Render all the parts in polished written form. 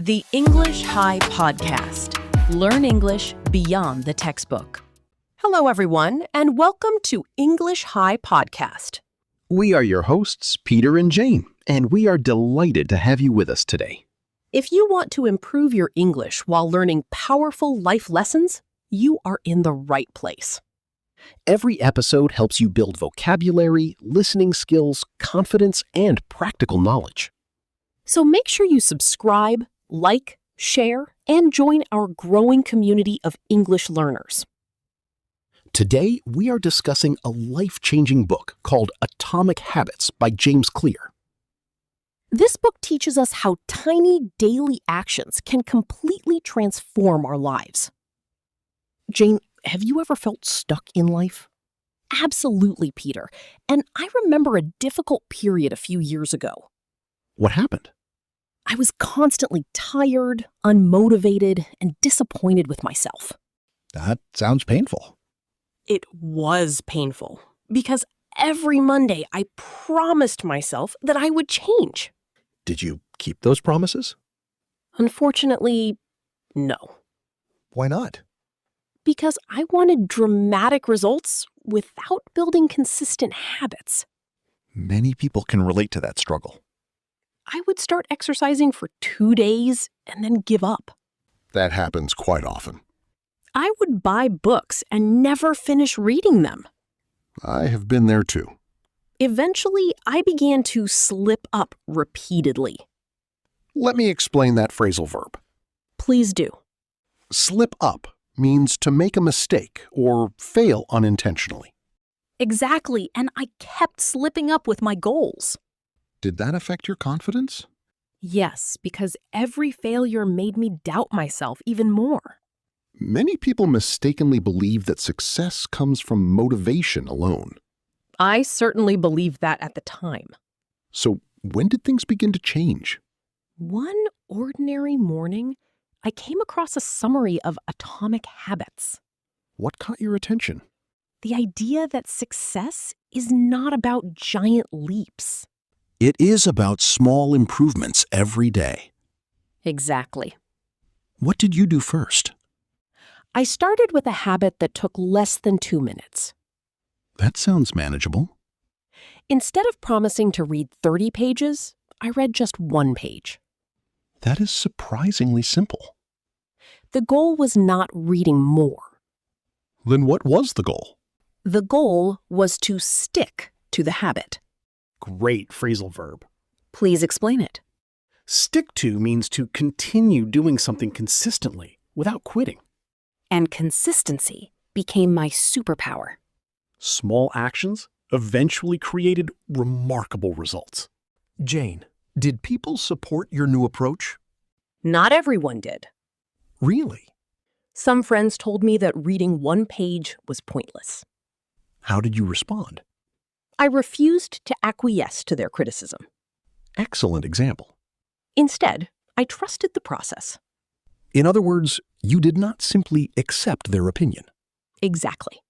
The English High Podcast. Learn English beyond the textbook. Hello, everyone, and welcome to English High Podcast. We are your hosts, Peter and Jane, and we are delighted to have you with us today. If you want to improve your English while learning powerful life lessons, you are in the right place. Every episode helps you build vocabulary, listening skills, confidence, and practical knowledge. So make sure you subscribe, like, share, and join our growing community of English learners. Today, we are discussing a life-changing book called Atomic Habits by James Clear. This book teaches us how tiny daily actions can completely transform our lives. Jane, have you ever felt stuck in life? Absolutely, Peter. And I remember a difficult period a few years ago. What happened? I was constantly tired, unmotivated, and disappointed with myself. That sounds painful. It was painful because every Monday I promised myself that I would change. Did you keep those promises? Unfortunately, no. Why not? Because I wanted dramatic results without building consistent habits. Many people can relate to that struggle. I would start exercising for 2 days and then give up. That happens quite often. I would buy books and never finish reading them. I have been there too. Eventually, I began to slip up repeatedly. Let me explain that phrasal verb. Please do. Slip up means to make a mistake or fail unintentionally. Exactly, and I kept slipping up with my goals. Did that affect your confidence? Yes, because every failure made me doubt myself even more. Many people mistakenly believe that success comes from motivation alone. I certainly believed that at the time. So when did things begin to change? One ordinary morning, I came across a summary of Atomic Habits. What caught your attention? The idea that success is not about giant leaps. It is about small improvements every day. Exactly. What did you do first? I started with a habit that took less than 2 minutes. That sounds manageable. Instead of promising to read 30 pages, I read just 1 page. That is surprisingly simple. The goal was not reading more. Then what was the goal? The goal was to stick to the habit. Great phrasal verb. Please explain it. Stick to means to continue doing something consistently without quitting. And consistency became my superpower. Small actions eventually created remarkable results. Jane, did people support your new approach? Not everyone did. Really? Some friends told me that reading 1 page was pointless. How did you respond? I refused to acquiesce to their criticism. Excellent example. Instead, I trusted the process. In other words, you did not simply accept their opinion. Exactly.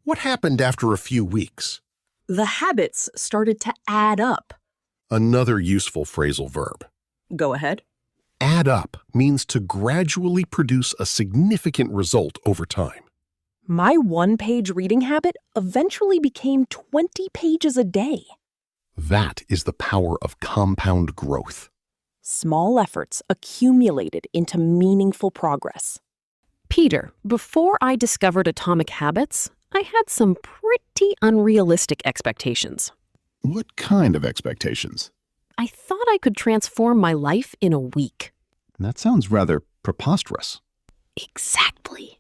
What happened after a few weeks? The habits started to add up. Another useful phrasal verb. Go ahead. Add up means to gradually produce a significant result over time. My 1-page reading habit eventually became 20 pages a day. That is the power of compound growth. Small efforts accumulated into meaningful progress. Peter, before I discovered Atomic Habits, I had some pretty unrealistic expectations. What kind of expectations? I thought I could transform my life in a week. That sounds rather preposterous. Exactly.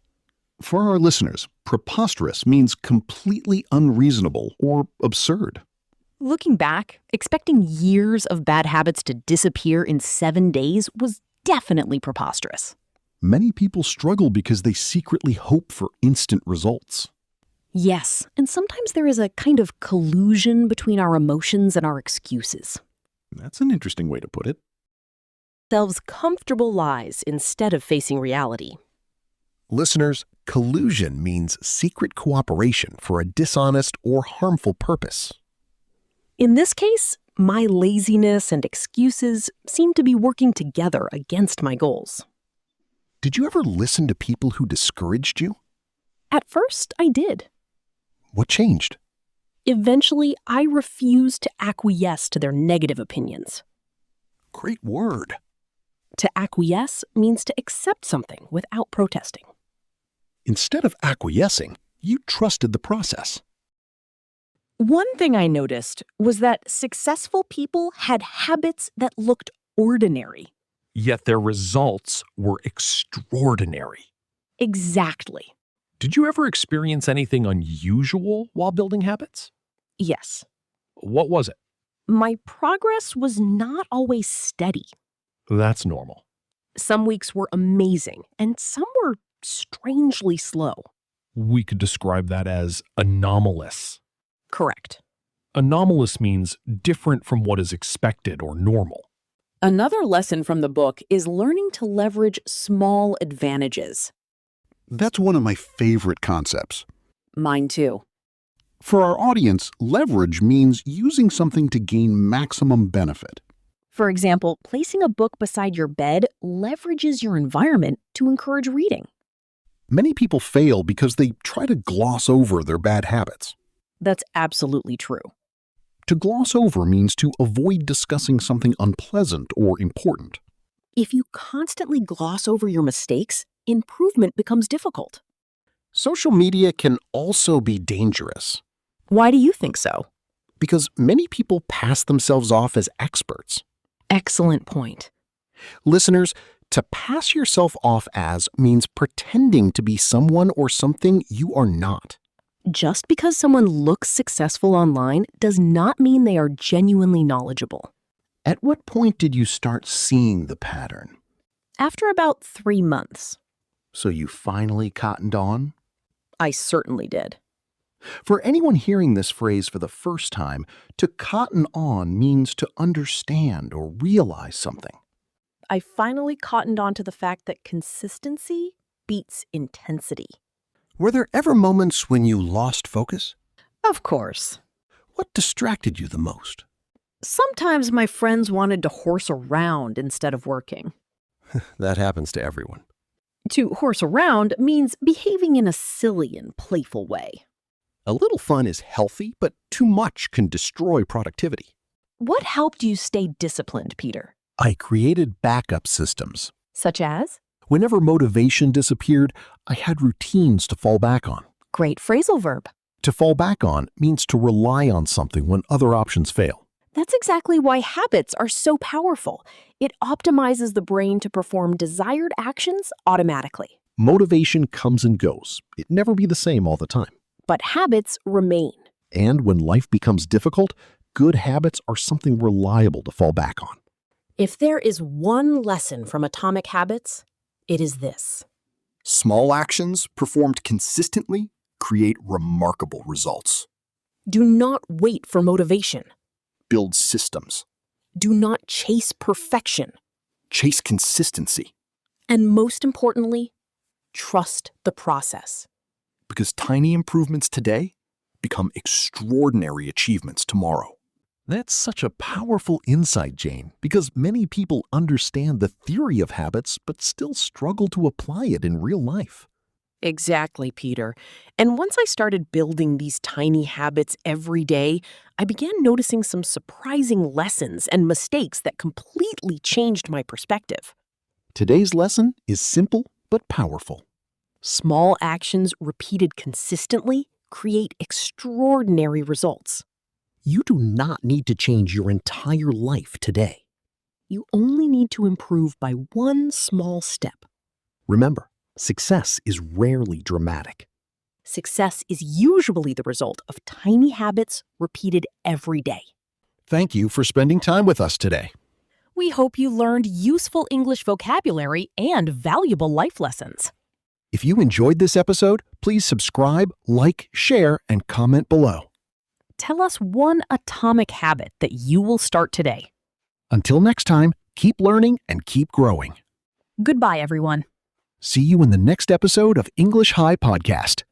For our listeners, preposterous means completely unreasonable or absurd. Looking back, expecting years of bad habits to disappear in 7 days was definitely preposterous. Many people struggle because they secretly hope for instant results. Yes, and sometimes there is a kind of collusion between our emotions and our excuses. That's an interesting way to put it. Selves comfortable lies instead of facing reality. Listeners, collusion means secret cooperation for a dishonest or harmful purpose. In this case, My laziness and excuses seemed to be working together against my goals. Did you ever listen to people who discouraged you? At first, I did. What changed? Eventually, I refused to acquiesce to their negative opinions. Great word. To acquiesce means to accept something without protesting. Instead of acquiescing, you trusted the process. One thing I noticed was that successful people had habits that looked ordinary. Yet their results were extraordinary. Exactly. Did you ever experience anything unusual while building habits? Yes. What was it? My progress was not always steady. That's normal. Some weeks were amazing, and some were strangely slow. We could describe that as anomalous. Correct. Anomalous means different from what is expected or normal. Another lesson from the book is learning to leverage small advantages. That's one of my favorite concepts. Mine too. For our audience, leverage means using something to gain maximum benefit. For example, placing a book beside your bed leverages your environment to encourage reading. Many people fail because they try to gloss over their bad habits. That's absolutely true. To gloss over means to avoid discussing something unpleasant or important. If you constantly gloss over your mistakes, improvement becomes difficult. Social media can also be dangerous Why do you think so? because many people pass themselves off as experts. Excellent point. Listeners, to pass yourself off as means pretending to be someone or something you are not. Just because someone looks successful online does not mean they are genuinely knowledgeable. At what point did you start seeing the pattern? After about 3 months, So you finally cottoned on? I certainly did. For anyone hearing this phrase for the first time, to cotton on means to understand or realize something. I finally cottoned on to the fact that consistency beats intensity. Were there ever moments when you lost focus? Of course. What distracted you the most? Sometimes my friends wanted to horse around instead of working. That happens to everyone. To horse around means behaving in a silly and playful way. A little fun is healthy, but too much can destroy productivity. What helped you stay disciplined, Peter? I created backup systems. Such as? Whenever motivation disappeared, I had routines to fall back on. Great phrasal verb. To fall back on means to rely on something when other options fail. That's exactly why habits are so powerful. It optimizes the brain to perform desired actions automatically. Motivation comes and goes. It never be the same all the time. But habits remain. And when life becomes difficult, good habits are something reliable to fall back on. If there is one lesson from Atomic Habits, it is this. Small actions performed consistently create remarkable results. Do not wait for motivation. Build systems. Do not chase perfection. Chase consistency. And most importantly, trust the process. Because tiny improvements today become extraordinary achievements tomorrow. That's such a powerful insight, Jane, because many people understand the theory of habits but still struggle to apply it in real life. Exactly, Peter. And once I started building these tiny habits every day, I began noticing some surprising lessons and mistakes that completely changed my perspective. Today's lesson is simple but powerful. Small actions repeated consistently create extraordinary results. You do not need to change your entire life today. You only need to improve by one small step. Remember, success is rarely dramatic. Success is usually the result of tiny habits repeated every day. Thank you for spending time with us today. We hope you learned useful English vocabulary and valuable life lessons. If you enjoyed this episode, please subscribe, like, share, and comment below. Tell us one atomic habit that you will start today. Until next time, keep learning and keep growing. Goodbye, everyone. See you in the next episode of English High Podcast.